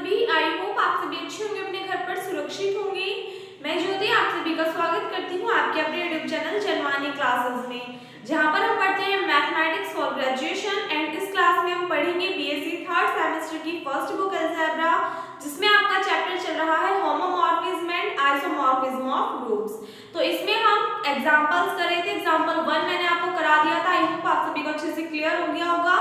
सभी, I hope आप सभी अच्छे होंगे, अपने घर पर सुरक्षित होंगे। मैं ज्योति आप सभी का स्वागत करती हूँ आपके अपने यूट्यूब चैनल जनवानी क्लासेस में, जहाँ पर हम पढ़ते हैं मैथमेटिक्स फॉर ग्रेजुएशन। एंड इस क्लास में हम पढ़ेंगे बीएससी थर्ड सेमेस्टर की फर्स्ट बुक अलजेब्रा, जिसमें आपका चैप्टर चल रहा है homomorphism and isomorphism of groups. तो इसमें हम एग्जांपल्स कर रहे थे। एग्जांपल 1 मैंने आपको करा दिया था, आई होप आप सभी को अच्छे से क्लियर हो गया होगा।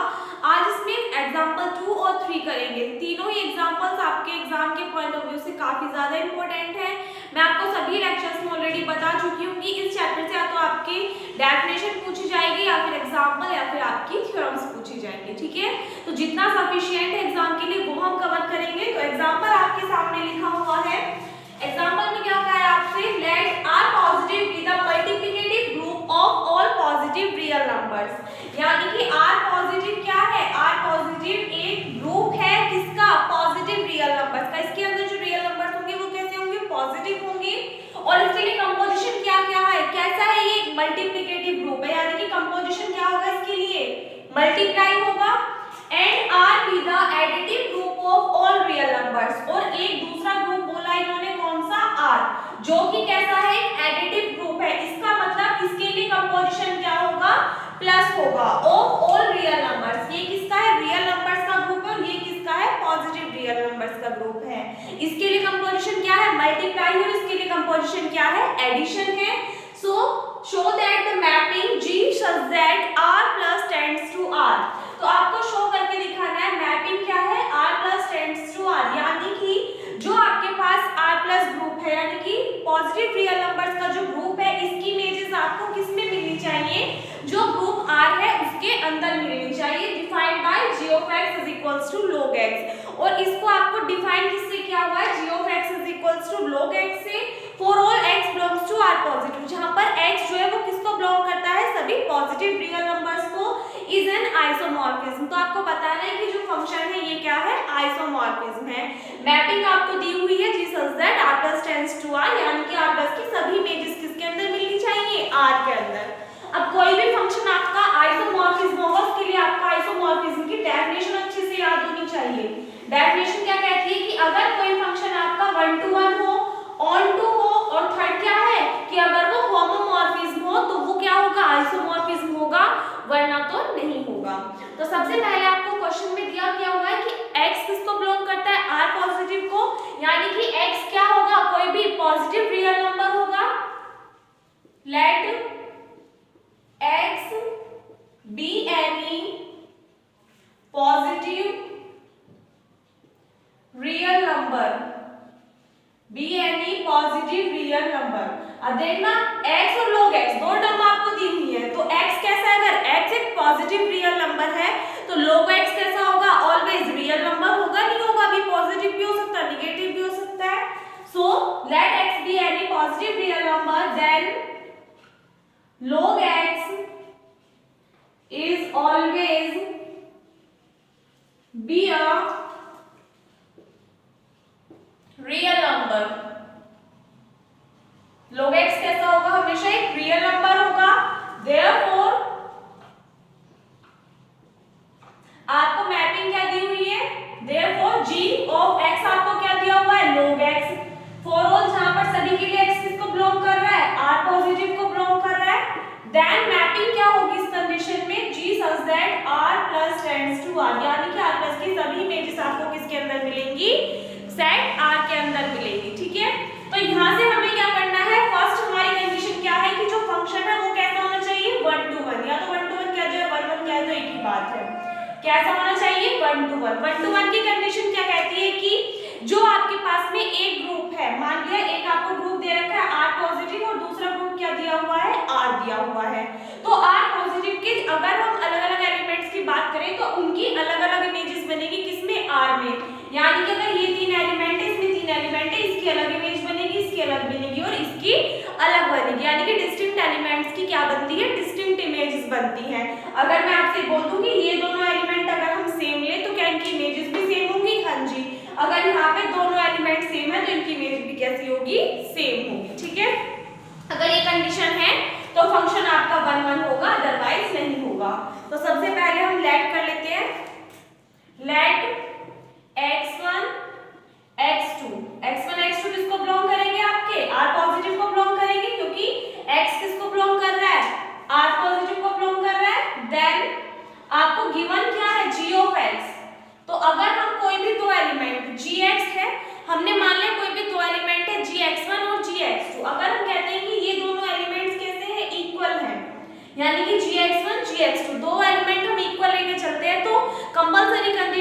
आज इसमें एग्जांपल 2 और 3 करेंगे। तीनों ही एग्जांपल्स आपके एग्जाम के पॉइंट ऑफ व्यू से काफी ज्यादा इंपॉर्टेंट है। मैं आपको सभी लेक्चर्स में ऑलरेडी बता चुकी हूँ कि इस चैप्टर से या तो आपकी डेफिनेशन पूछी जाएगी या फिर एग्जांपल या फिर आपकी थ्योरम्स पूछी जाएंगी, ठीक है। तो जितना सफिशिएंट है एग्जाम के लिए वो हम कवर करेंगे। तो एग्जांपल आपके सामने लिखा हुआ है। एग्जांपल में क्या कहा है आपसे, let R positive be the multiplicative group of all positive real numbers. यानी कि आर पॉजिटिव क्या है, आर पॉजिटिव एक ग्रुप है किसका, पॉजिटिव रियल नंबर्स का। इसके अंदर जो रियल नंबर्स होंगे वो कैसे होंगे, पॉजिटिव होंगे। और इसके लिए कंपोजिशन क्या क्या है, कैसा है, ये मल्टीप्लिकेटिव ग्रुप है, यानी कि कंपोजिशन क्या होगा इसके लिए, मल्टीप्लाई होगा। And R be the additive group of all real numbers. और एक दूसरा ग्रुप बोला इन्होंने कौन सा, आर, जो कि कैसा है, एडिटिव ग्रुप है। इसका मतलब इसके लिए कंपोजिशन क्या होगा, प्लस होगा ऑफ ऑल रियल नंबर्स। ये किसका है, रियल नंबर्स का ग्रुप है, और ये किसका है, पॉजिटिव रियल नंबर्स का ग्रुप है। इसके लिए कंपोजिशन क्या है, मल्टीप्लाई, और इसके लिए कंपोजिशन क्या है, एडिशन है। सो show that the mapping G such that R plus tends to R। तो आपको शो करके दिखाना है मैपिंग क्या है, R plus tends to R, यानी कि जो आपके पास R plus ग्रुप है, यानी कि पॉजिटिव रियल नंबर्स का जो ग्रुप है, इसकी इमेजेस आपको किस में मिलनी चाहिए, जो ग्रुप R है उसके अंदर मिलनी चाहिए। Defined by G of x is equals to log x। और इसको आपको डिफाइन किससे किया हुआ है, G of x is equals to log x से। For all x belongs to R positive, जहां पर x जो है वो किसको बिलोंग करता है, सभी पॉजिटिव रियल नंबर्स को, इज एन आइसोमॉर्फिज्म। तो आपको बताना है कि जो फंक्शन है ये क्या है, आइसोमॉर्फिज्म है। मैपिंग आपको दी हुई है G such that R plus tends to R, यानी कि R plus की सभी इमेजेस किसके अंदर मिलनी चाहिए, R के अंदर। अब कोई भी फंक्शन आपका आइसोमॉर्फिज्म होगा, उसके लिए आपका आइसोमॉर्फिज्म की डेफिनेशन अच्छे से याद होनी चाहिए। डेफिनेशन क्या कहती है कि अगर कोई फंक्शन आपका 1 to 1 हो, ऑन टू हो, और थर्ड क्या है कि अगर वो होमोमॉर्फिज्म हो तो वो क्या होगा, आइसोमॉर्फिज्म होगा, वरना तो नहीं होगा। तो सबसे पहले आपको क्वेश्चन में दिया गया हुआ है कि x किसको बिलोंग करता है, r पॉजिटिव को, यानी कि x क्या होगा, कोई भी पॉजिटिव रियल नंबर होगा। Let x be any positive real number, be any positive real number। अब देखना x और log x दो टर्म आपको दी हुई है, तो x कैसा है, अगर x एक पॉजिटिव रियल नंबर है तो log x कैसा होगा, ऑलवेज रियल नंबर होगा, नहीं होगा, अभी पॉजिटिव भी हो सकता है, नेगेटिव भी हो सकता है। So let x be any positive real number, then log x is always be a real number. log x कैसा होगा, हमेशा एक रियल नंबर होगा। therefore आपको मैपिंग क्या दी हुई है, therefore g of x आपको क्या दिया हुआ है, log x। फॉर ऑल जहां पर सभी के लिए x किसको बिलोंग कर रहा है, r पॉजिटिव को बिलोंग कर रहा है। देन मैपिंग क्या होगी इस कंडीशन में, g such that r plus tends to r, यानी कि r plus की सभी इमेजेस आपको किसके अंदर मिलेंगी, सेट R के अंदर मिलेगी, ठीक है। तो यहाँ से हमें क्या करना है, फर्स्ट हमारी कंडीशन क्या है कि जो फंक्शन है वो कैसा होना चाहिए, 1 to 1, या तो 1 to 1 क्या जाए, 1 1 क्या जाए, एक ही बात है, कैसा होना चाहिए, 1 to 1। 1 to 1 की कंडीशन क्या कहती है कि जो आपके पास में एक ग्रुप है, मान लिया एक आपको ग्रुप दे रखा है R पॉजिटिव, और दूसरा ग्रुप क्या दिया हुआ है, R दिया हुआ है। तो R पॉजिटिव के अगर हम अलग अलग एलिमेंट्स की बात करें तो उनकी अलग अलग इमेजेस बनेगी, किसमें, R में। यानी कि अगर ये 3 एलिमेंट है, इसमें 3 एलिमेंट है, इसकी अलग इमेज बनेगी, इसकी अलग बनेगी, और इसकी अलग बनेगी, यानी कि डिस्टिंक्ट एलिमेंट्स की क्या बनती है, डिस्टिंक्ट इमेजेस बनती हैं। अगर मैं आपसे बोल दूं कि ये दोनों एलिमेंट अगर हम सेम ले तो क्या इनकी इमेजेस भी सेम होंगी, हाँ जी। अगर यहाँ पे दोनों एलिमेंट सेम है तो इनकी इमेज भी कैसी होगी, सेम होगी, ठीक है। अगर ये कंडीशन है तो फंक्शन आपका 1 1 होगा, अदरवाइज नहीं होगा। तो सबसे पहले हम लेट कर लेते हैं, लेट x1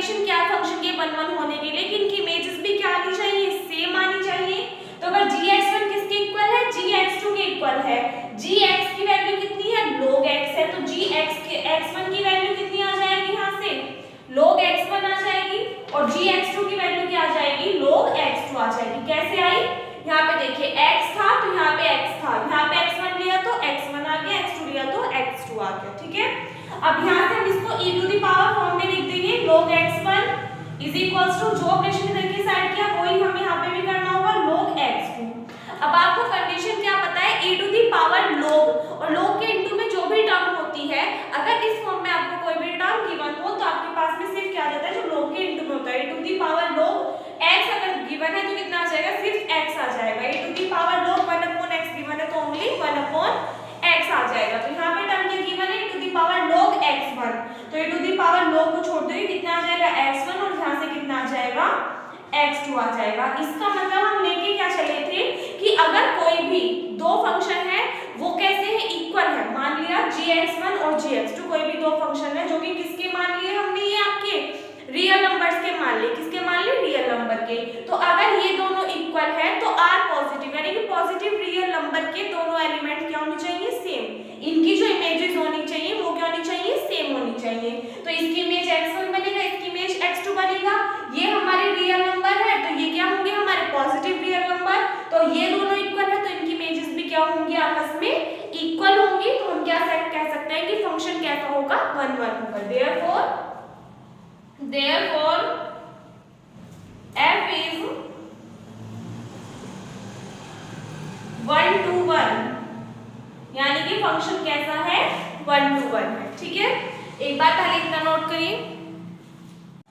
कंडीशन क्या है फंक्शन के 1 1 होने के लिए कि इनकी इमेजेस भी क्या आनी चाहिए, सेम आनी चाहिए। तो अगर gx1 किसके इक्वल है, gx2 के इक्वल है, gx की वैल्यू कितनी है, log x है, तो gx1 की वैल्यू कितनी आ जाएगी, यहाँ से log x1 आ जाएगी और gx2 की वैल्यू क्या आ जाएगी, log x2 आ जाएगी। कैसे आई, यहाँ पे देखिए x था तो यहाँ पे x था, यहाँ पे x1 लिया तो x1 आ गया, x2 लिया तो x2 आ गया, ठीक है। अब यहाँ से हम इसको e to the power form में लिख देंगे, log x1 is equals to जो ऑपरेशन इधर की साइड किया वही हमें यहाँ पे भी करना होगा, log x2। अब आपको कंडीशन क्या पता है, e to the power log, और log के इनटू में जो भी टर्म होती है, अगर इस फॉर्म में आपको कोई भी टर्म गिवन हो तो आपके पास में सिर्फ क्या आ जाता है, जो log के इनटू में होता है, e to the power log x अगर गिवन है तो कितना आ जाएगा, सिर्फ x आ जाएगा। e to the power log 1 upon x given है तो ओनली 1 अपॉन x आ जाएगा। तो यहाँ पे टर्म क्या गिवन है, e to the power log x1, तो e to the power log को छोड़ दो कितना आ जाएगा, x1, और यहाँ से कितना आ जाएगा, x2 आ जाएगा। इसका मतलब हम लेके क्या चले थे कि अगर कोई भी दो फंक्शन है वो कैसे है, इक्वल है, मान लिया gx1 और gx2 कोई भी दो फंक्शन है जो कि किसके मान लिए हमने, ये आपके रियल नंबर्स के मान लिए, किसके मान लिए, रियल नंबर के। तो अगर ये दोनों इक्वल है तो r पॉजिटिव, यानी कि पॉजिटिव रियल नंबर के दोनों एलिमेंट क्या होने चाहिए, सेम। इनकी जो इमेजेस होनी चाहिए वो क्या होनी चाहिए, सेम होनी चाहिए। तो इसकी इमेज x1 बनेगा, इसकी इमेज x2 बनेगा। ये हमारे रियल नंबर है तो ये क्या होंगे, हमारे पॉजिटिव रियल नंबर। तो ये दोनों इक्वल है तो इनकी इमेजेस भी क्या होंगी, आपस में इक्वल होंगी। तो हम क्या कह सकते हैं कि फंक्शन कैसा होगा, 1 1 होगा। Therefore f is 1 to 1, यानी कि फंक्शन कैसा है, 1 to 1 है, ठीक है। एक बार पहले इतना नोट करिए।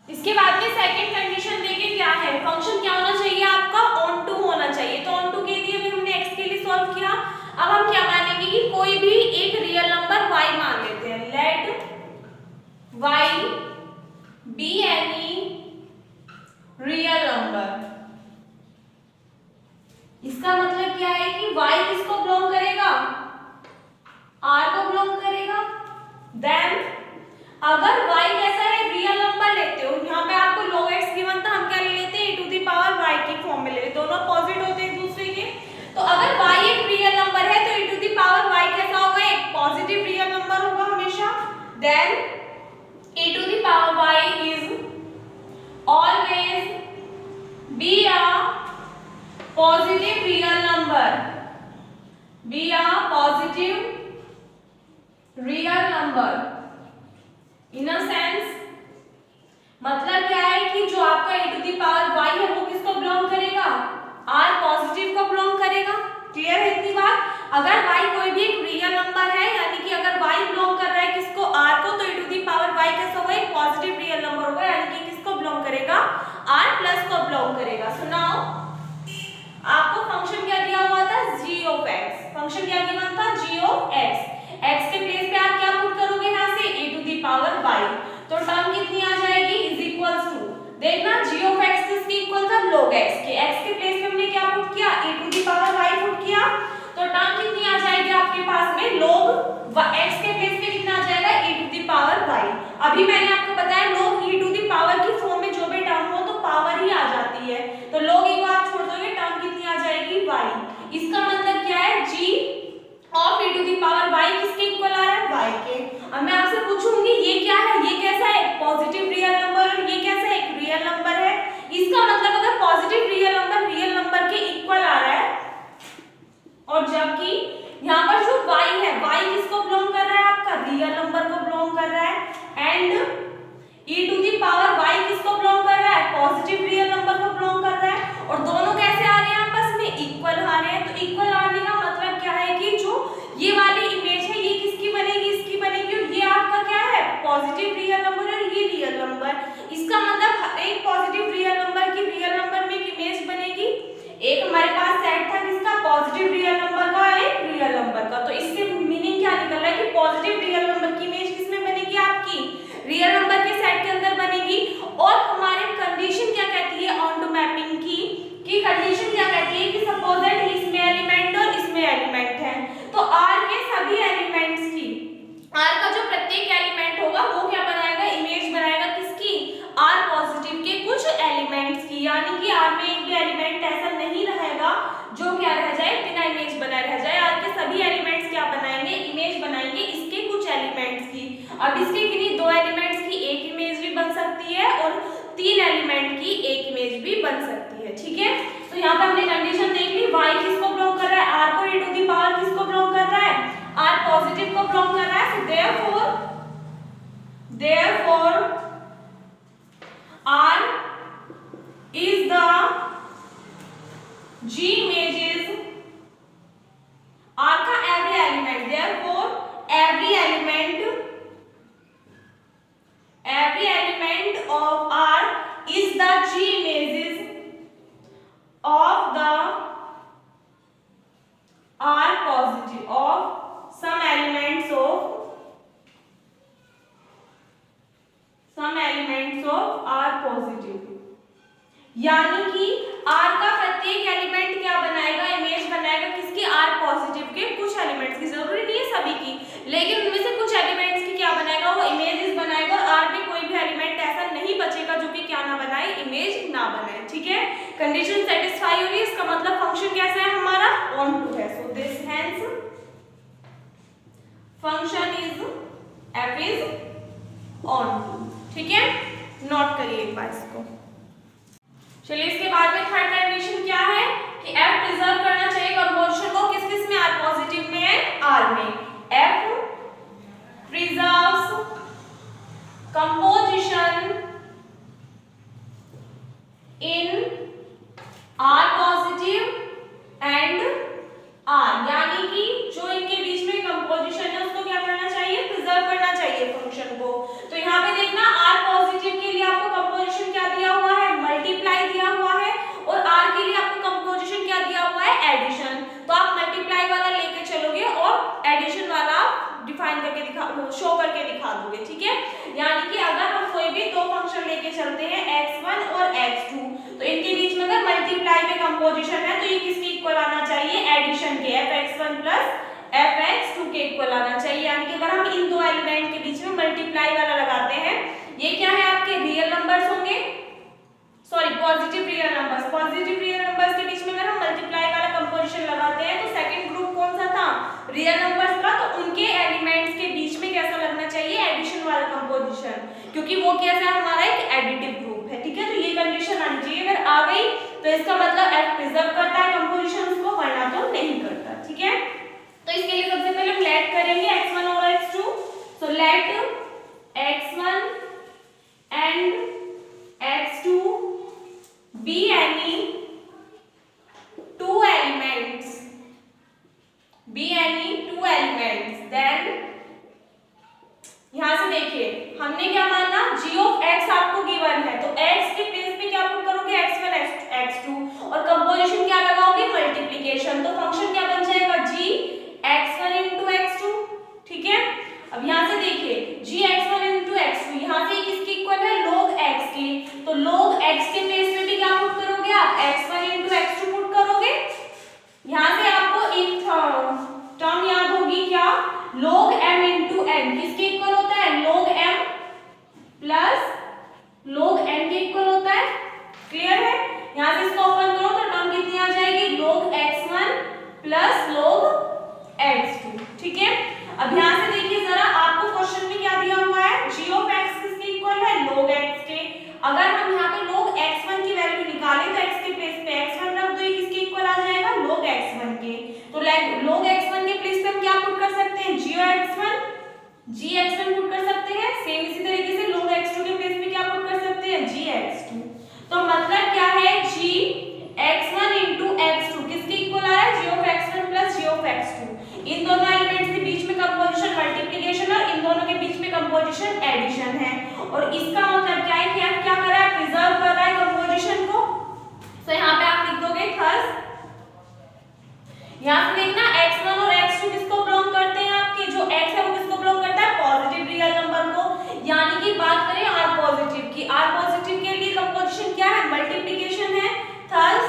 इसके बाद में सेकंड कंडीशन देखिए क्या है, फंक्शन क्या होना चाहिए आपका, ऑन टू होना चाहिए। तो ऑन टू के लिए भी हमने x के लिए सॉल्व किया। अब हम क्या मानेंगे कि कोई भी एक रियल नंबर y मान लेते हैं, late y be any real number। इसका मतलब क्या है कि y किसको बिलोंग करेगा, r को बिलोंग करेगा। देन अगर y कैसा है, रियल नंबर लेते हो, यहाँ पे आपको log x गिवन था, हम क्या ले लेते हैं, e to the power y की फॉर्म में ले लेते, दोनों अपोजिट होते हैं एक दूसरे के। तो अगर y एक रियल नंबर है तो e to the power y कैसा होगा, एक पॉजिटिव रियल नंबर होगा हमेशा। Then e to the power y is always be a positive real number, be a positive real number। in a sense मतलब क्या है कि जो आपका e to the power y है वो किसको बिलोंग करेगा, r पॉजिटिव को बिलोंग करेगा। क्लियर है इतनी बात। अगर y कोई भी एक रियल नंबर है, यानी कि अगर y बिलोंग कर रहा है किसको, r को, तो e to the power y कैसा होगा, एक पॉजिटिव रियल नंबर होगा, यानी कि किसको बिलोंग करेगा, r प्लस को बिलोंग करेगा। सो नाउ आपको फंक्शन क्या दिया हुआ था, g ऑफ x। फंक्शन क्या दिया था, g ऑफ x। x के प्लेस पे आप क्या पुट करोगे, यहाँ से e to the power y, तो टर्म कितनी आ जाएगी, इज इक्वल्स टू, देखना g ऑफ x किसके इक्वल था, log x के। x के प्लेस पे हमने क्या पुट किया, e to the power y put किया, तो टर्म कितनी आ जाएगी आपके पास में, log x के प्लेस पे कितना आ जाएगा, e to the power y। अभी मैंने आपको बताया log e to the power की फॉर्म में जो भी टर्म हो तो पावर ही आ जाती है, तो log e को आप छोड़ दोगे, टर्म कितनी आ जाएगी, y। इसका मतलब क्या है, g of e to the power y किसके इक्वल आ रहा है, y के। अब मैं आपसे पूछूंगी ये क्या है, ये कैसा है, पॉजिटिव रियल नंबर, और ये कैसा है, एक रियल नंबर है। इसका मतलब अगर पॉजिटिव रियल नंबर के इक्वल आ रहा है, और जबकि यहाँ पर जो y है, y किसको बिलोंग कर रहा है, आपका रियल नंबर को बिलोंग कर रहा है, and e to the power y किसको बिलोंग कर रहा है, पॉजिटिव रियल नंबर को बिलोंग कर रहा है, और दोनों कैसे आ रहे हैं, आपस में इक्वल आ रहे हैं। तो इक्वल आने का मतलब क्या है कि जो ये वाली इमेज है ये किसकी बनेगी, इसकी बनेगी, और ये आपका क्या है, पॉजिटिव रियल नंबर, और ये रियल नंबर। इसका मतलब हर एक पॉजिटिव रियल नंबर की रियल नंबर में एक इमेज बनेगी। एक हमारे पास सेट था किसका, पॉजिटिव रियल नंबर का, एक रियल नंबर का। तो इससे मीनिंग क्या निकल रहा है कि पॉजिटिव रियल नंबर की इमेज किसमें बनेगी, आपकी रियल नंबर के सेट के अंदर बनेगी। और हमारे कंडीशन क्या कहती है ऑन टू मैपिंग की, कि कंडीशन क्या कहती है कि सपोज दैट इसमें एलिमेंट और इसमें एलिमेंट है, तो R के सभी एलिमेंट्स की, R का जो प्रत्येक एलिमेंट होगा वो क्या बनाएगा, इमेज बनाएगा किसकी, R यानी कि आर में एक भी एलिमेंट ऐसा नहीं रहेगा जो क्या रह जाए, बिना इमेज बनाए रह जाए। आर के सभी एलिमेंट्स क्या बनाएंगे, इमेज बनाएंगे इसके कुछ एलिमेंट्स की। अब इसके किन्हीं 2 एलिमेंट्स की एक इमेज भी बन सकती है और 3 एलिमेंट की एक इमेज भी बन सकती है, ठीक है। तो यहाँ पे हमने कंडीशन देख ली, y किसको बिलोंग कर रहा है, r को e टू द पावर किसको बिलोंग कर रहा है, r पॉजिटिव को बिलोंग कर रहा है। सो therefore r is the g images, r का every element, therefore every element of r is the g images of the r positive of some elements of r positive। यानी कि r का प्रत्येक element क्या बनाएगा, इमेज बनाएगा किसकी, r positive के कुछ एलिमेंट्स की। जरूरी नहीं है सभी की, लेकिन उनमें से कुछ एलिमेंट्स की क्या बनाएगा, वो इमेजेस बनाएगा। और r में कोई भी एलिमेंट ऐसा नहीं बचेगा जो कि क्या ना बनाए, इमेज ना बनाए, ठीक है। कंडीशन सेटिस्फाई हो रही है, इसका मतलब फंक्शन कैसा है हमारा, ऑन टू है। So this hence function is f is onto, ठीक है। नोट करिए एक बार इसको। चलिए इसके बाद में थर्ड कंडीशन क्या है कि f प्रिजर्व करना चाहिए कंपोजिशन को, किस किस में, r पॉजिटिव में है, r में। f preserves composition in r positive and r, यानी कि जो इनके बीच में कंपोजिशन है उसको क्या करना चाहिए, प्रिजर्व करना चाहिए फंक्शन को। तो यहाँ पे देखना r पॉजिटिव के लिए आपको कंपोजिशन क्या दिया हुआ है, मल्टीप्लाई दिया हुआ है, और r के लिए आपको कंपोजिशन क्या दिया हुआ है, एडिशन। तो आप मल्टीप्लाई वाला लेके चलोगे और एडिशन वाला डिफाइन करके शो करके दिखा दोगे, ठीक है। यानी कि अगर हम कोई भी दो फंक्शन लेके चलते हैं x1 और x2, तो इनके बीच में अगर मल्टीप्लाई में कंपोजिशन है तो ये किसके इक्वल आना चाहिए, एडिशन के, fx1 प्लस fx2 के इक्वल आना चाहिए। यानी कि अगर हम इन दो एलिमेंट के बीच में मल्टीप्लाई वाला लगाते हैं, ये क्या है आपके रियल नंबर्स होंगे, sorry positive real numbers, positive real numbers के बीच में अगर हम मल्टीप्लाई वाला कंपोजिशन लगाते हैं तो सेकंड ग्रुप कौन सा था, रियल नंबर्स का। तो उनके एलिमेंट्स के बीच में कैसा लगना चाहिए, एडिशन वाला कंपोजिशन, क्योंकि वो कैसा है हमारा एक एडिटिव ग्रुप है, ठीक है। तो ये कंडीशन आनी चाहिए, अगर आ गई तो इसका मतलब f प्रिजर्व करता है कंपोजिशन उसको, वरना तो नहीं करता, ठीक है। तो इसके लिए सबसे पहले हम लेट करेंगे x1 और x2। So let x1 and x2 be any two elements, then यहां से देखिए हमने क्या माना, g ऑफ x आपको गिवन है, तो x के प्लेस पे क्या पुट करोगे, x1 x2, और कंपोजिशन क्या लगाओगे, मल्टीप्लिकेशन। तो फंक्शन क्या बन जाएगा, g x1 into x2, ठीक है। अब यहां से देखिए g x1 into x2, यहां से किसके इक्वल है, log x के, तो log x के प्लेस में भी क्या पुट करोगे आप, x1 into x2 पुट करोगे। यहां से आपको एक टर्म याद होगी क्या, log m into n, किसके इक्वल होता है, log m plus log n के इक्वल होता है, क्लियर है। यहां से इसको ओपन करो तो टर्म कितनी आ जाएगी, log x1 plus log x2, ठीक है। अब यहां से देखिए जरा, आपको क्वेश्चन में क्या दिया हुआ है, g ऑफ x किसके इक्वल है, log x के। अगर हम यहाँ पे log x1 की वैल्यू निकालें तो x के प्लेस पे x1 रख दो, ये किसके इक्वल आ जाएगा, log x1 के। तो log x1 के प्लेस पे हम क्या पुट कर सकते हैं, g x1 पुट कर सकते हैं। सेम इसी तरीके से log x2 के प्लेस पे क्या पुट कर सकते हैं, g x2। तो मतलब क्या है, g x1 into x2 किसके इक्वल आ रहा है, g of x1 plus g of x2। इन दोनों एलिमेंट्स के बीच में कंपोजिशन मल्टीप्लिकेशन और इन दोनों के बीच में कंपोजिशन एडिशन है। और इसका मतलब क्या है कि आप क्या कर रहा है, प्रिजर्व कर रहा है कंपोजिशन को। तो यहाँ पे आप लिख दोगे थर्स, यहाँ से देखना x1 और x2 किसको बिलोंग करते हैं, आपके जो x है वो किसको बिलोंग करता है, पॉजिटिव रियल नंबर को। यानी कि बात करें r पॉजिटिव की, r पॉजिटिव के लिए कंपोजिशन क्या है, मल्टीप्लिकेशन है। थर्स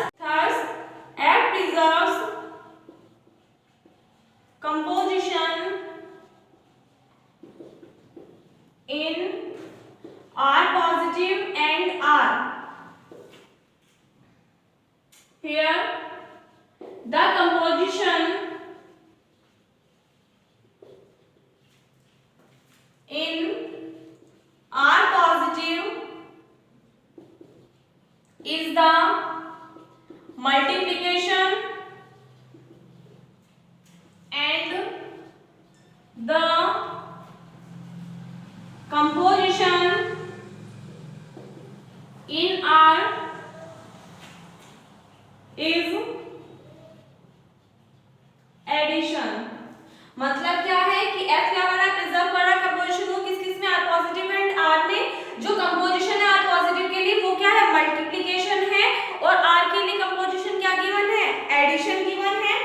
f preserves composition in r here the composition in R positive is the multiplication and the composition in R is addition. मतलब क्या है कि F क्या कर रहा है, प्रिजर्व कर रहा है कंपोजिशन को किस किस में, R पॉजिटिव एंड R में। जो कंपोजिशन है R पॉजिटिव के लिए वो क्या है, मल्टीप्लिकेशन है, और R के लिए कंपोजिशन क्या गिवन है, एडिशन गिवन है।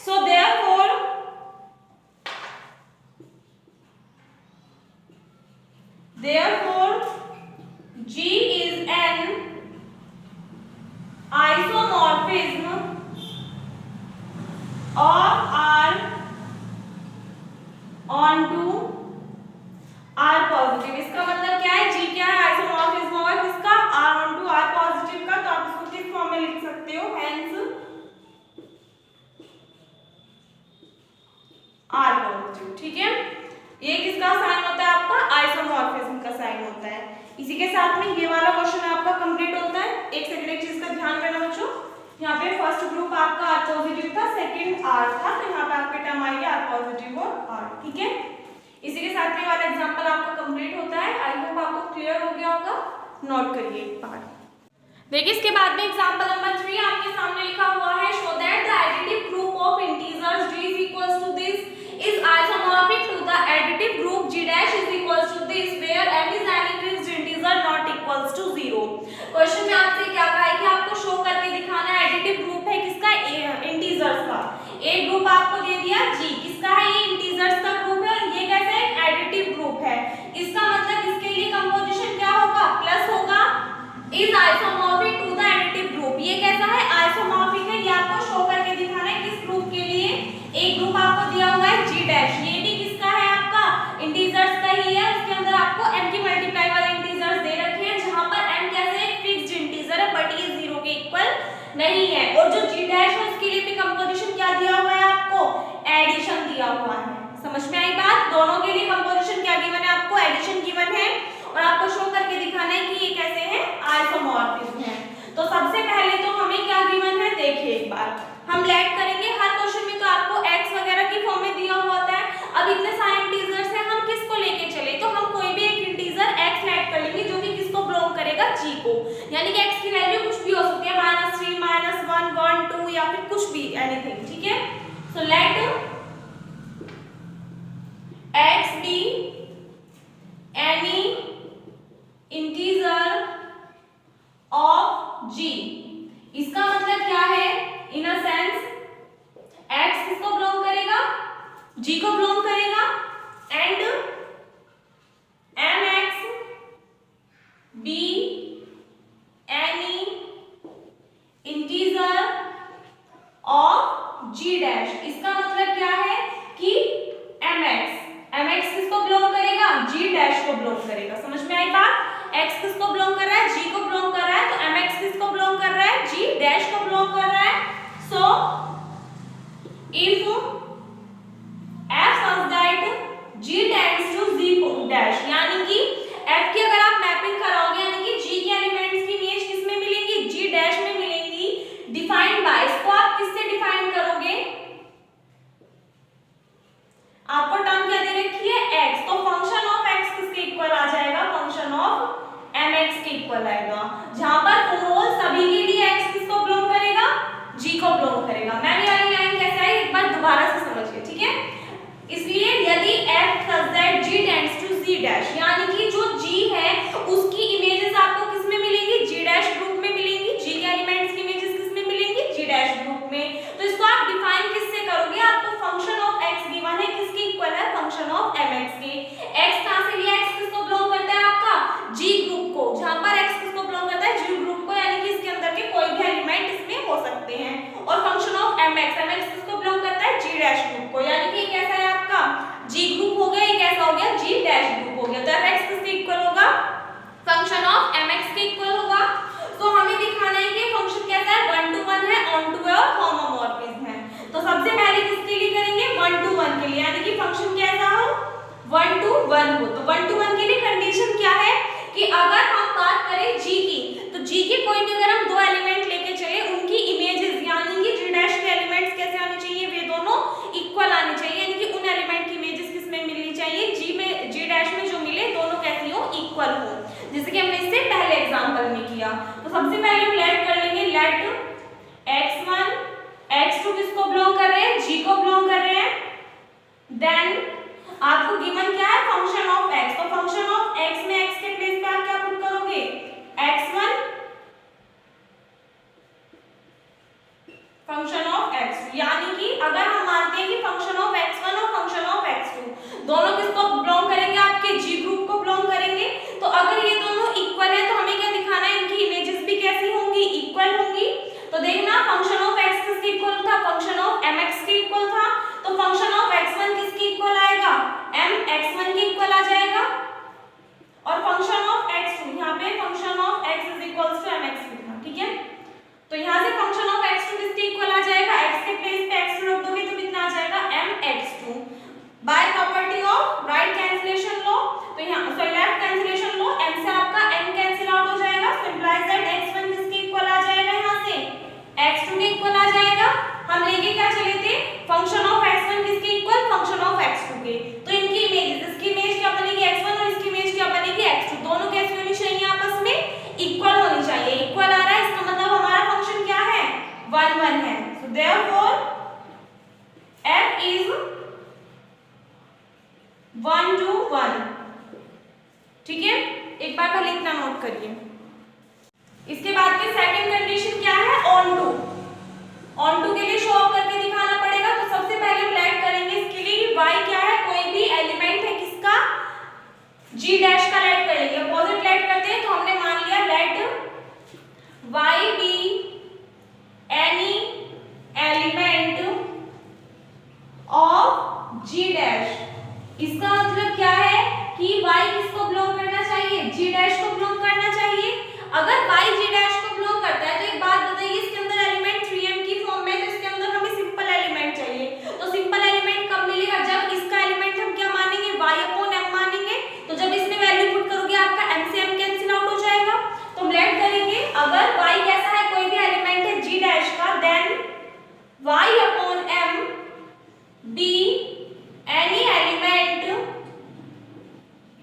So therefore G is an isomorphism of R onto R positive। इसका मतलब क्या है, G क्या है, आइसोमॉर्फिज्म होगा किसका, R onto R positive का। तो आप इसको किस फॉर्म में लिख सकते हो, हेंस R positive। ठीक है, ये किसका साइन होता है, आपका आइसोमॉर्फिज्म का साइन होता है। इसी के साथ में ये वाला क्वेश्चन आपका कंप्लीट होता है। एक सेकंड, एक चीज का ध्यान करना बच्चों, यहाँ पे फर्स्ट ग्रुप आपका R पॉजिटिव था, सेकंड R था, तो यहाँ पे आपके टर्म आएगी R पॉजिटिव और R। ठीक है, इसी के साथ में वाला एग्जांपल आपका कंप्लीट होता है। आई होप आपको क्लियर हो गया होगा। नोट करिए एक बार। देखिए इसके बाद में एग्जांपल नंबर 3 आपके सामने लिखा हुआ है, show that the additive group of integers G is equals to this is isomorphic to the additive group G dash is equals to this where m is an increased integer not equals to 0। Question में आपसे क्या कहा है कि आपको show करके दिखाना है एडिटिव ग्रुप है किसका, इंटीजर्स का। एक ग्रुप आपको दे दिया G, किसका है, ये इंटीजर्स का ग्रुप है, और ये कैसा है, एडिटिव ग्रुप है। इसका मतलब इसके लिए कंपोजिशन क्या होगा, प्लस होगा। Is isomorphic to the additive group, ये कैसा है, आइसोमॉर्फिक है। ये आपको शो करके दिखाना है किस ग्रुप के लिए, एक ग्रुप आपको दिया हुआ है G डैश, ये भी किसका है, आपका इंटीजर्स का ही है। उसके अंदर आपको m की मल्टीप्लाई वाले इंटीजर्स दे रखे हैं, जहां पर m कैसे एक फिक्स्ड इंटीजर है बट ये 0 के इक्वल नहीं है। और जो G डैश है उसके लिए भी कंपोजिशन क्या दिया हुआ है, आपको एडिशन दिया हुआ है। समझ में आई बात, दोनों के लिए कंपोजिशन क्या गिवन है, आपको एडिशन गिवन है, और आपको शो करके दिखाना है कि ये कैसे है, आइसोमॉर्फिज्म है। तो सबसे पहले तो हमें क्या गिवन है, देखिए एक बार हम लेट करेंगे। हर क्वेश्चन में तो आपको x वगैरह की फॉर्म में दिया हुआ होता है। अब इतने सारे इंटीजर्स हैं, हम किसको लेके चले, तो हम कोई भी एक इंटीजर x लेट कर लेंगे जो कि किसको बिलोंग करेगा, G को। यानी कि x की वैल्यू कुछ भी हो सकती है, -3, -1, 1, 2 या फिर कुछ भी, एनीथिंग। ठीक है, so let x be any integer of G। इसका मतलब क्या है, इन अ सेंस x किसको बिलोंग करेगा, G को बिलोंग करेगा, and mx be any integer of G dash। इसका मतलब क्या है कि mx किसको बिलोंग करेगा, G डैश को बिलोंग करेगा। समझ में आई बात, x किसको बिलोंग कर रहा है, G को बिलोंग कर रहा है, तो mx किसको बिलोंग कर रहा है, G डैश को बिलोंग कर रहा है। So if f such that सबसे पहले हम लेट कर लेंगे, लेट x1 x2 किसको बिलोंग कर रहे हैं, g को बिलोंग कर रहे हैं। देन आपको गिवन क्या है, फंक्शन ऑफ x, तो फंक्शन ऑफ x में x के प्लेस पे आप क्या पुट करोगे, x1 फंक्शन ऑफ x, यानी कि अगर हम मानते हैं कि फंक्शन ऑफ x1 और फंक्शन ऑफ x2 दोनों किसको बिलोंग करेंगे, आपके g ग्रुप को बिलोंग करेंगे। तो अगर ये दोनों इक्वल है तो हमें क्या दिखाना है, इनकी इमेजेस भी कैसी होंगी, इक्वल होंगी। तो देखना फंक्शन ऑफ x किसके इक्वल था, फंक्शन ऑफ mx के इक्वल था, तो फंक्शन ऑफ x1 किसके इक्वल आएगा, mx1 के इक्वल आ जाएगा। और फंक्शन ऑफ x2, यहाँ पे function of x is equals to mx लिखना, ठीक है। तो यहाँ से फंक्शन ऑफ x2 किसके इक्वल आ जाएगा, x के प्लेस पे x2 रख दोगे तो कितना आ जाएगा, mx2। By property of right cancellation law, तो यहाँ sorry left cancellation law, m से आपका m कैंसिल आउट हो जाएगा, सो इंप्लाइज दैट x1 किसके इक्वल आ जाएगा, यहाँ से x2 के इक्वल आ जाएगा। हम लेके क्या चले थे, फंक्शन ऑफ x1 किसके इक्वल, फंक्शन ऑफ x2 के। तो इनकी इमेज, इसकी इमेज क्या बनेगी x1 और इसकी इमेज क्या बनेगी x2, दोनों कैसी होनी चाहिए, आपस में इक्वल होनी चाहिए। इक्वल आ रहा है इसका मतलब हमारा फंक्शन क्या है, 1 1 है। So therefore f is 1 to 1, ठीक है। एक बार पहले इतना नोट करिए। इसके बाद के सेकंड कंडीशन क्या है, ऑन टू। ऑन टू के लिए शो ऑफ करके दिखाना पड़ेगा। तो सबसे पहले हम लेट करेंगे इसके लिए y क्या है, कोई भी एलिमेंट है किसका, g डैश का लेट कर लेंगे। अपोजिट लेट करते हैं, तो हमने मान लिया let y be any element of g dash. इसका मतलब क्या है कि y किसको बिलोंग करना चाहिए, g डैश को बिलोंग करना चाहिए। अगर y g डैश को बिलोंग करता है तो एक बात बताइए, इसके अंदर एलिमेंट 3m की फॉर्म में, तो इसके अंदर हमें सिंपल एलिमेंट चाहिए। तो सिंपल एलिमेंट कब मिलेगा, जब इसका एलिमेंट हम क्या मानेंगे, y अपॉन m मानेंगे। तो जब इसमें वैल्यू पुट करोगे आपका m से m कैंसिल आउट हो जाएगा। तो हम लेट करेंगे, अगर y कैसा है, कोई भी एलिमेंट है g डैश का, then y upon m be any element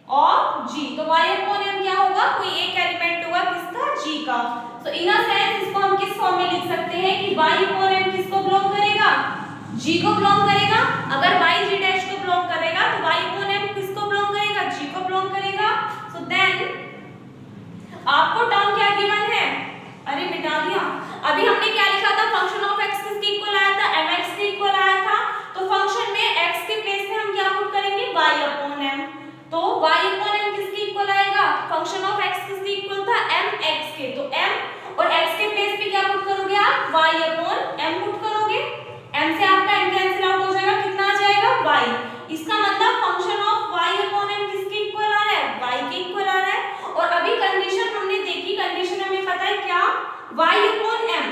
of g। तो y अपॉन m क्या होगा, कोई एक एलिमेंट होगा किसका, g का। तो इन अ सेंस इसको हम किस फॉर्म में लिख सकते हैं कि y अपॉन m किसको बिलोंग करेगा, g को बिलोंग करेगा। अगर y g डैश को बिलोंग करेगा तो y अपॉन m किसको बिलोंग करेगा, g को बिलोंग करेगा। सो देन आपको टर्म क्या गिवन है, अरे मिटा दिया। अभी हमने क्या लिखा था, फंक्शन ऑफ x किसके इक्वल आया था, mx के इक्वल आया था। तो फंक्शन में x के प्लेस में हम क्या पुट करेंगे, y अपॉन m। तो y अपॉन m किसके इक्वल आएगा, फंक्शन ऑफ x किसके इक्वल था, mx के। तो m और x के प्लेस पे क्या पुट करोगे आप, y अपॉन m पुट करोगे। m से आपका m कैंसिल आउट हो जाएगा, कितना आ जाएगा, y। इसका मतलब function of y upon m किसके इक्वल आ रहा है, y के इक्वल आ रहा है। और अभी कंडीशन हमने देखी, कंडीशन हमें पता है क्या, y upon m,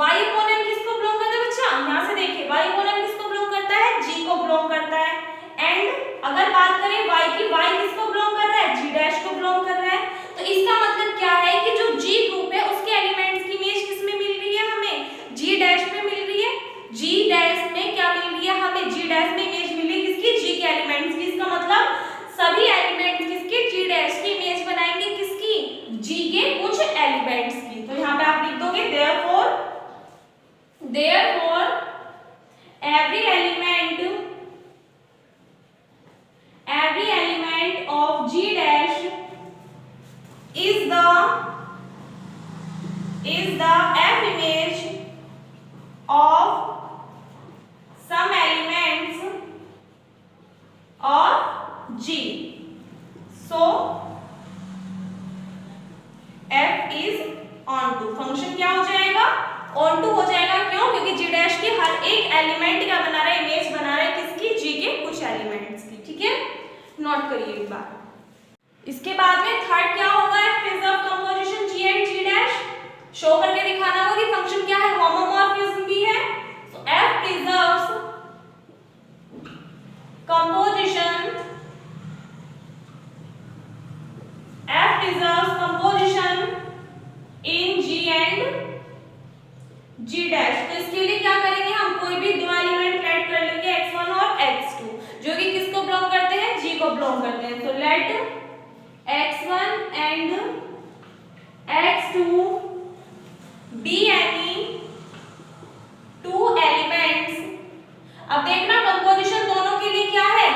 y upon m किसको बिलोंग करता है बच्चा, यहाँ से देखिए y अपॉन m किसको बिलोंग करता है, g को बिलोंग करता है। एंड अगर बात करें y की, y किसको बिलोंग कर रहा है, g डैश को बिलोंग कर रहा है। तो इसका मतलब क्या है कि जो g ग्रुप है उसके एलिमेंट्स की इमेज किस में मिल रही है, हमें g डैश में मिल रही है। g डैश में क्या मिल रही है, हमें g डैश में इमेज मिली किसकी, g के एलिमेंट्स की। इसका मतलब सभी एलिमेंट्स किसके, g डैश की इमेज बनाएंगे किसकी, g के कुछ एलिमेंट्स की। तो यहाँ पे आप लिख दोगे therefore every element of g dash is the f image of some elements of g। so f is onto, function क्या हो जाएगा, onto हो जाएगा। क्यों, क्योंकि g डैश के हर एक एलिमेंट क्या बना रहा है, इमेज बना रहा है किसकी, g के कुछ एलिमेंट्स की। ठीक है, नोट करिए एक बार। इसके बाद में थर्ड क्या होगा, preserve composition g and g dash. Show करके दिखाना होगा कि फंक्शन क्या है, होमोमॉर्फिज्म भी है। सो f preserves composition, f preserves composition in g and g dash। तो इसके लिए क्या करेंगे, हम कोई भी दो एलिमेंट लेट कर लेंगे x1 और x2, जो कि किसको बिलोंग करते हैं, g को बिलोंग करते हैं। तो late x1 and X2 be any two elements। अब देखना कंपोजिशन दोनों के लिए क्या है,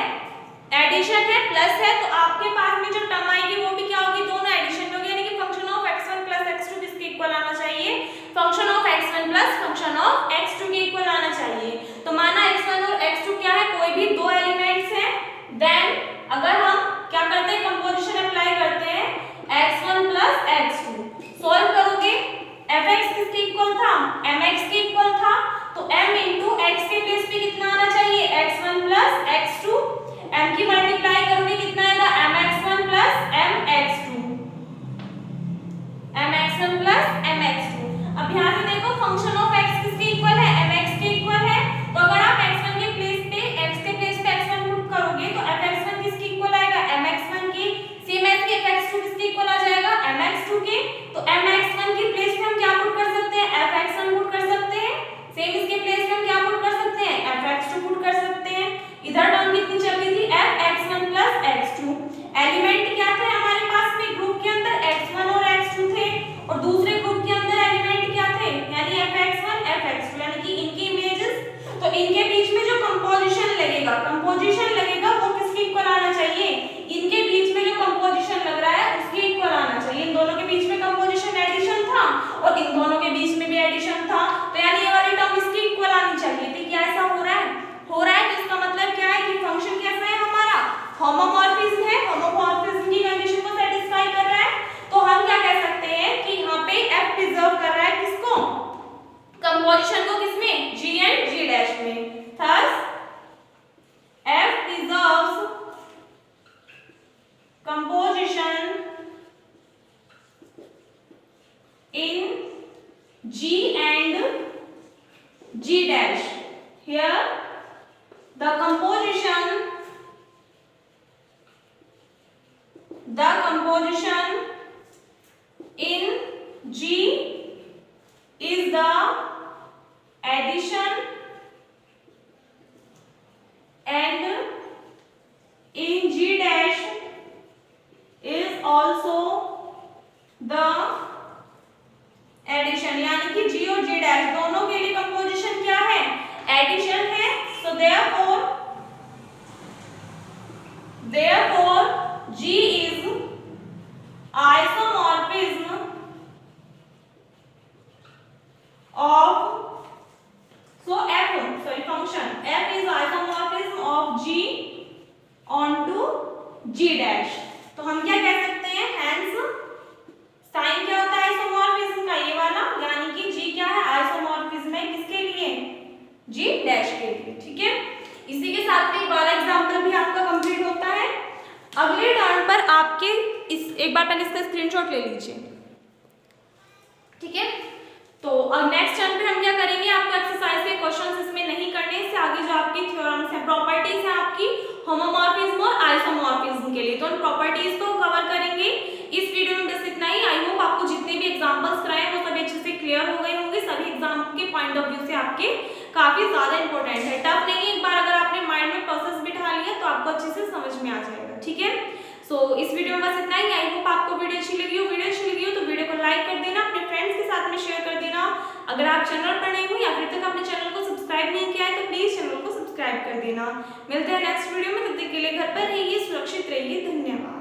एडिशन है, प्लस है, तो आपके पास में जो टर्म आएगी वो भी क्या होगी, दोनों एडिशन में होगी, यानी कि function of x1 plus x2 किसके इक्वल आना चाहिए, function of x1 plus function of x2 के इक्वल आना चाहिए। तो माना x1 और x2 क्या है, कोई भी दो एलिमेंट्स हैं, देन अगर हम क्या करते हैं, कंपोजिशन अप्लाई करते हैं x1 प्लस x2, सॉल्व करोगे fx किसके इक्वल था, mx के इक्वल था, तो m इंटू x के प्लेस पे कितना आना चाहिए, x1 प्लस x2, m की मल्टीप्लाई करोगे कितना आएगा, mx1 plus mx2, mx1 plus mx2। अब यहाँ से देखो फंक्शन ऑफ x किसके इक्वल है, mx के इक्वल है, तो अगर आप x1 के प्लेस पे x के प्लेस पे x1 पुट करोगे तो fx1 किसके इक्वल आएगा, mx1 के, सेम एज के fx2 किसके इक्वल आ जाएगा, mx2 के, तो mx1 के प्लेस पे हम क्या पुट कर सकते हैं, fx1 पुट कर सकते हैं, सेम इसके प्लेस पे हम क्या पुट कर सकते हैं, fx2 पुट कर सकते हैं। इधर टर्म कितनी चल रही थी, fx1 प्लस x2, एलिमेंट क्या थे हमारे पास में ग्रुप के अंदर, x1 और x2 थे, और दूसरे ग्रुप के अंदर एलिमेंट क्या थे, यानी fx1 fx2, यानी कि इनकी इमेजेस, तो इनके बीच में जो कंपोजिशन लगेगा वो किसके इक्वल आना चाहिए, इनके बीच में जो कंपोजिशन लग रहा है उसके इक्वल आना चाहिए। इन दोनों के बीच में कंपोजिशन एडिशन था और इन दोनों के बीच में भी एडिशन था, तो यानी ये वाली टर्म इसके इक्वल आनी चाहिए थी। क्या ऐसा हो रहा है, हो रहा है, तो इसका मतलब क्या है कि फंक्शन कैसा है हमारा, होमोमॉर्फिज्म है, होमोमॉर्फिज्म की कंडीशन को सेटिस्फाई कर रहा है, तो हम क्या कह सकते हैं कि यहाँ पे f प्रिजर्व कर रहा है किसको, कंपोजिशन को, किसमें, g एंड g डैश में, thus f preserves composition in g and g dash। Here the composition in g is the addition and in g dash is also the addition, यानी कि g और g dash दोनों के लिए composition क्या है, addition है, so therefore g is isomorphism of, so function f is isomorphism of g onto g dash। तो हम क्या कह सकते हैं, hence साइन क्या होता है आइसोमॉर्फिज्म का, ये वाला, यानी कि g क्या है, आइसोमॉर्फिज्म है किसके लिए, g डैश के लिए। ठीक है, इसी के साथ में वाला एग्जांपल भी आपका कंप्लीट होता है। अगले टर्न पर आपके इस एक बार पहले इसका स्क्रीनशॉट ले लीजिए। ठीक है, तो अब नेक्स्ट टर्न पे हम क्या करेंगे, आपको एक्सरसाइज के क्वेश्चंस इसमें नहीं करने, इससे आगे जो आपकी थ्योरम्स हैं, प्रॉपर्टीज हैं आपकी होमोमॉर्फिज्म और आइसोमॉर्फिज्म के लिए, तो उन प्रॉपर्टीज को कवर करेंगे। इस वीडियो में बस इतना ही। आई होप आपको जितने भी एग्जांपल्स कराए वो सभी अच्छे से क्लियर हो गए होंगे, सभी एग्जाम के पॉइंट ऑफ व्यू से आपके काफी ज्यादा इंपॉर्टेंट है, टफ नहीं है, एक बार अगर आपने माइंड में प्रोसेस बिठा लिया तो आपको अच्छे से समझ में आ जाएगा। ठीक है, सो इस वीडियो में बस इतना ही। आई होप आपको वीडियो अच्छी लगी हो तो वीडियो को लाइक कर देना, अपने फ्रेंड्स के साथ में शेयर कर देना। अगर आप चैनल पर नए हो या फिर तक अपने चैनल को सब्सक्राइब नहीं किया है तो प्लीज चैनल को सब्सक्राइब कर देना। मिलते हैं नेक्स्ट वीडियो में, तब तक के लिए घर पर रहिए, सुरक्षित रहिए, धन्यवाद।